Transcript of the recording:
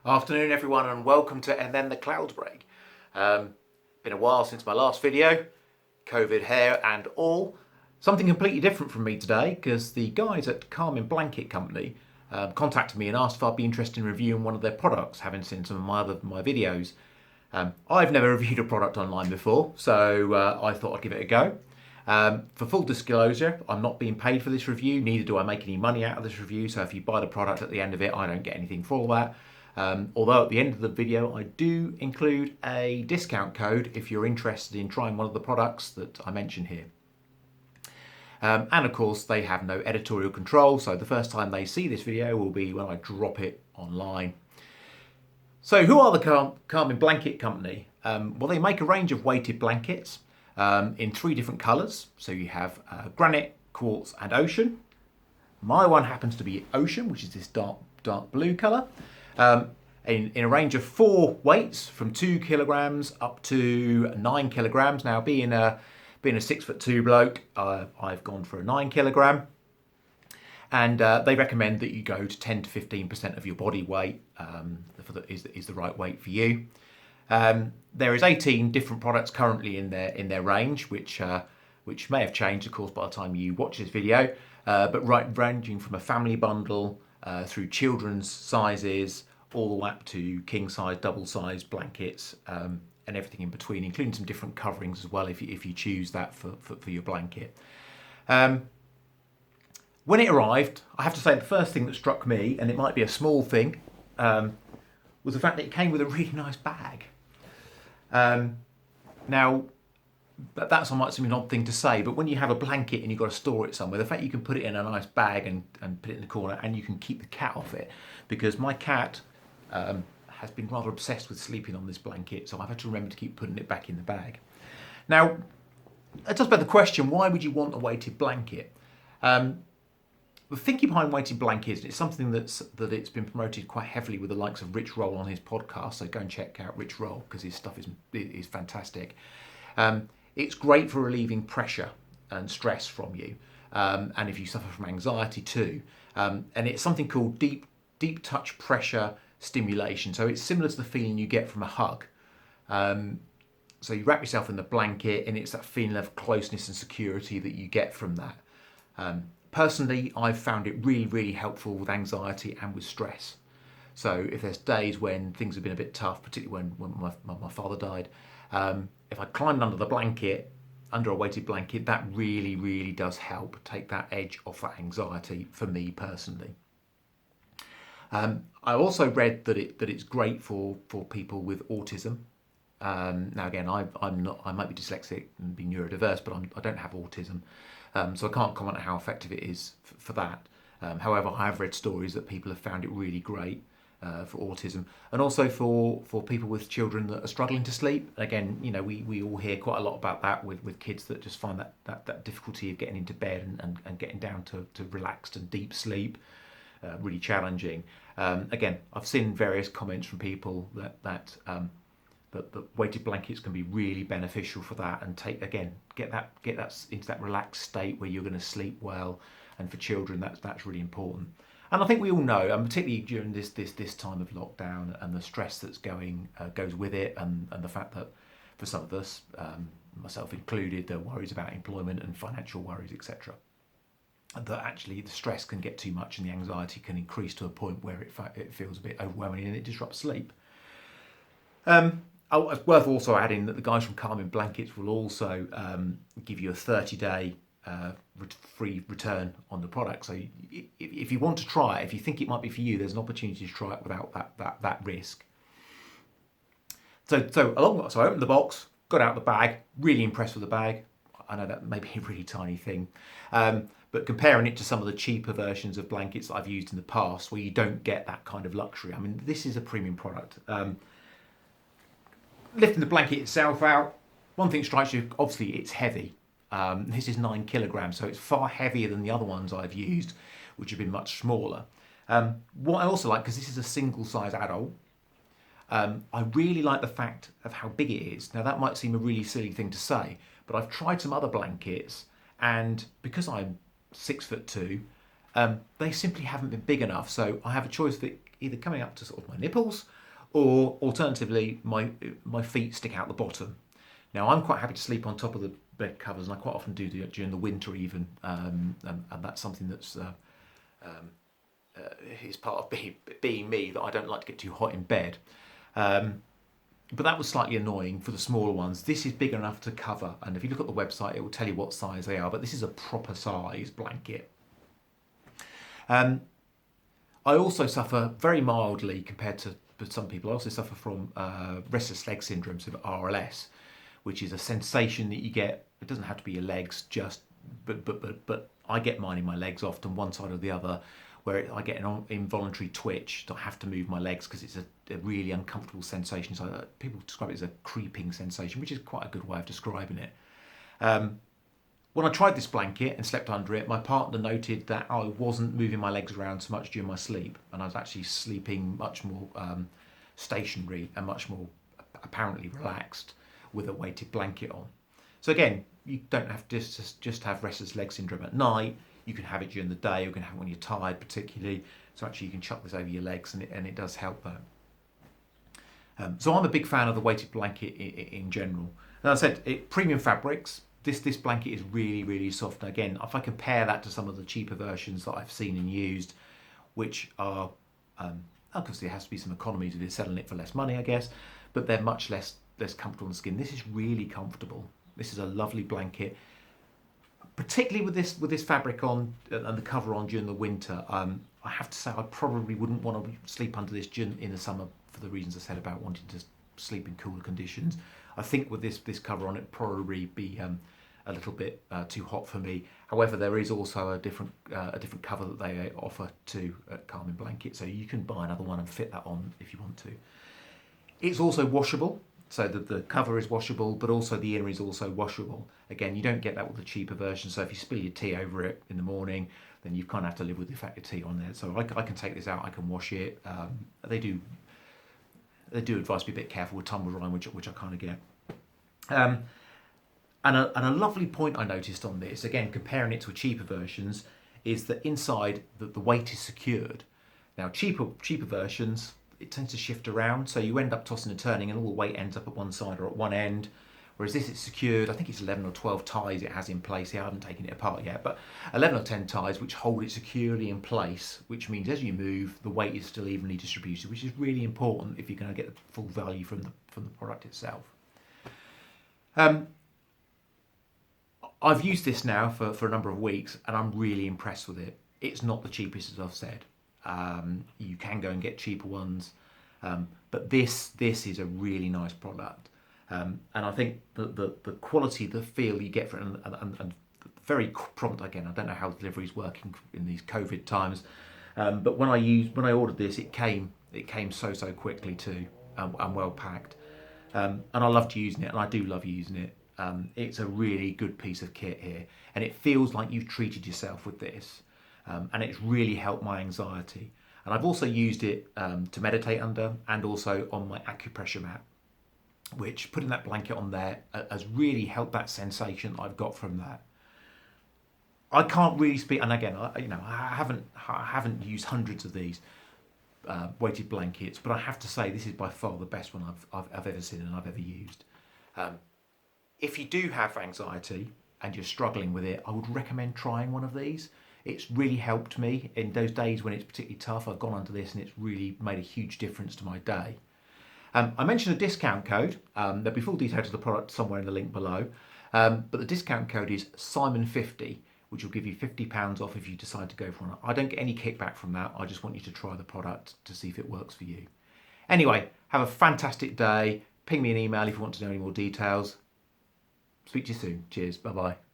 Afternoon everyone and welcome to And Then the Clouds Break. Been a while since my last video, COVID hair and all. Something completely different from me today because the guys at Carmen Blanket Company contacted me and asked if I'd be interested in reviewing one of their products, having seen some of my videos. I've never reviewed a product online before, so I thought I'd give it a go. For full disclosure, I'm not being paid for this review, neither do I make any money out of this review, so if you buy the product at the end of it, I don't get anything for that. Although at the end of the video I do include a discount code if you're interested in trying one of the products that I mention here. And of course they have no editorial control, so the first time they see this video will be when I drop it online. So who are the Carmen Blanket Company? Well, they make a range of weighted blankets in 3 different colours. So you have granite, quartz and ocean. My one happens to be ocean, which is this dark blue colour. In a range of 4 weights from 2 kilograms up to 9 kilograms. Now, being a 6'2" bloke, I've gone for a 9 kilogram, and they recommend that you go to 10 to 15% of your body weight is the right weight for you. There is 18 different products currently in their range, which may have changed, of course, by the time you watch this video. But ranging from a family bundle through children's sizes, all the way up to king size, double size blankets, and everything in between, including some different coverings as well if you choose that for your blanket. When it arrived, I have to say the first thing that struck me, and it might be a small thing, was the fact that it came with a really nice bag. Now, that's might seem an odd thing to say, but when you have a blanket and you've got to store it somewhere, the fact you can put it in a nice bag and put it in the corner, and you can keep the cat off it, because my cat has been rather obsessed with sleeping on this blanket, so I've had to remember to keep putting it back in the bag. Now, it does beg the question, why would you want a weighted blanket? The thinking behind weighted blankets, it's something that it's been promoted quite heavily with the likes of Rich Roll on his podcast, so go and check out Rich Roll because his stuff is fantastic. It's great for relieving pressure and stress from you, and if you suffer from anxiety too. And it's something called deep touch pressure stimulation. So it's similar to the feeling you get from a hug. So you wrap yourself in the blanket, and it's that feeling of closeness and security that you get from that. Personally, I've found it really, really helpful with anxiety and with stress. So if there's days when things have been a bit tough, particularly when my father died, if I climbed under the blanket, under a weighted blanket, that really, really does help take that edge off that anxiety for me personally. I also read that it's great for people with autism. Now again, I might be dyslexic and be neurodiverse, but I don't have autism, so I can't comment on how effective it is for that. However, I have read stories that people have found it really great for autism, and also for people with children that are struggling to sleep. Again, you know, we all hear quite a lot about that with kids that just find that difficulty of getting into bed and getting down to relaxed and deep sleep. Really challenging. Again, I've seen various comments from people that weighted blankets can be really beneficial for that, and get that into that relaxed state where you're going to sleep well. And for children, that's really important. And I think we all know, and particularly during this time of lockdown and the stress that's goes with it, and the fact that for some of us, myself included, there are worries about employment and financial worries, etc. That actually the stress can get too much and the anxiety can increase to a point where it feels a bit overwhelming and it disrupts sleep. It's worth also adding that the guys from Carmen Blankets will also give you a 30-day free return on the product. So if you want to try it, if you think it might be for you, there's an opportunity to try it without that risk. So I opened the box, got out the bag, really impressed with the bag. I know that may be a really tiny thing, but comparing it to some of the cheaper versions of blankets that I've used in the past, where you don't get that kind of luxury. I mean, this is a premium product. Lifting the blanket itself out, one thing strikes you, obviously it's heavy. This is 9 kilograms, so it's far heavier than the other ones I've used, which have been much smaller. What I also like, because this is a single size adult, I really like the fact of how big it is. Now that might seem a really silly thing to say, but I've tried some other blankets, and because I'm 6'2", they simply haven't been big enough. So I have a choice that either coming up to sort of my nipples, or alternatively my feet stick out the bottom. Now I'm quite happy to sleep on top of the bed covers, and I quite often do during the winter even, and that's something that's is part of being me, that I don't like to get too hot in bed. But that was slightly annoying for the smaller ones. This is big enough to cover, and if you look at the website, it will tell you what size they are, but this is a proper size blanket. I also suffer very mildly compared to some people. I also suffer from restless leg syndrome, so RLS, which is a sensation that you get. It doesn't have to be your legs, but I get mine in my legs, often one side or the other, where I get an involuntary twitch. I have to move my legs because it's a really uncomfortable sensation. So people describe it as a creeping sensation, which is quite a good way of describing it. When I tried this blanket and slept under it, my partner noted that I wasn't moving my legs around so much during my sleep, and I was actually sleeping much more stationary and much more apparently relaxed with a weighted blanket on. So again, you don't have to just have restless leg syndrome at night. You can have it during the day. You can have it when you're tired, particularly. So actually, you can chuck this over your legs, and it does help that. So I'm a big fan of the weighted blanket in general. As I said, premium fabrics. This blanket is really, really soft. And again, if I compare that to some of the cheaper versions that I've seen and used, which are obviously there has to be some economies if you're selling it for less money, I guess, but they're much less comfortable on the skin. This is really comfortable. This is a lovely blanket, particularly with this fabric on and the cover on during the winter. I have to say I probably wouldn't want to sleep under this in the summer for the reasons I said about wanting to sleep in cooler conditions. I think with this cover on, it'd probably be a little bit too hot for me. However, there is also a different cover that they offer too at Calming Blanket, so you can buy another one and fit that on if you want to. It's also washable. So the cover is washable, but also the inner is also washable. Again, you don't get that with the cheaper version. So if you spill your tea over it in the morning, then you kind of have to live with the fact of tea on there. So I can take this out, I can wash it. They do advise me a bit careful with tumble drying, which I kind of get. And a lovely point I noticed on this, again comparing it to cheaper versions, is that inside the weight is secured. Now cheaper versions, it tends to shift around, so you end up tossing and turning and all the weight ends up at one side or at one end, whereas this is secured. I think it's 11 or 12 ties it has in place here. I haven't taken it apart yet, but 11 or 10 ties which hold it securely in place, which means as you move, the weight is still evenly distributed, which is really important if you're going to get the full value from the product itself. I've used this now for a number of weeks, and I'm really impressed with it. It's not the cheapest, as I've said. You can go and get cheaper ones, but this is a really nice product, and I think the quality, the feel you get from it, and very prompt. Again, I don't know how delivery is working in these COVID times, but when I ordered this, it came so quickly too, and well packed, and I loved using it, and I do love using it. It's a really good piece of kit here, and it feels like you've treated yourself with this. And it's really helped my anxiety. And I've also used it to meditate under, and also on my acupressure mat, which putting that blanket on there has really helped that sensation I've got from that. I can't really speak, and again, I haven't used hundreds of these weighted blankets, but I have to say this is by far the best one I've ever seen and I've ever used. If you do have anxiety and you're struggling with it, I would recommend trying one of these. It's really helped me in those days when it's particularly tough. I've gone onto this and it's really made a huge difference to my day. I mentioned a discount code. There'll be full details of the product somewhere in the link below. But the discount code is Simon50, which will give you £50 off if you decide to go for one. I don't get any kickback from that. I just want you to try the product to see if it works for you. Anyway, have a fantastic day. Ping me an email if you want to know any more details. Speak to you soon. Cheers. Bye-bye.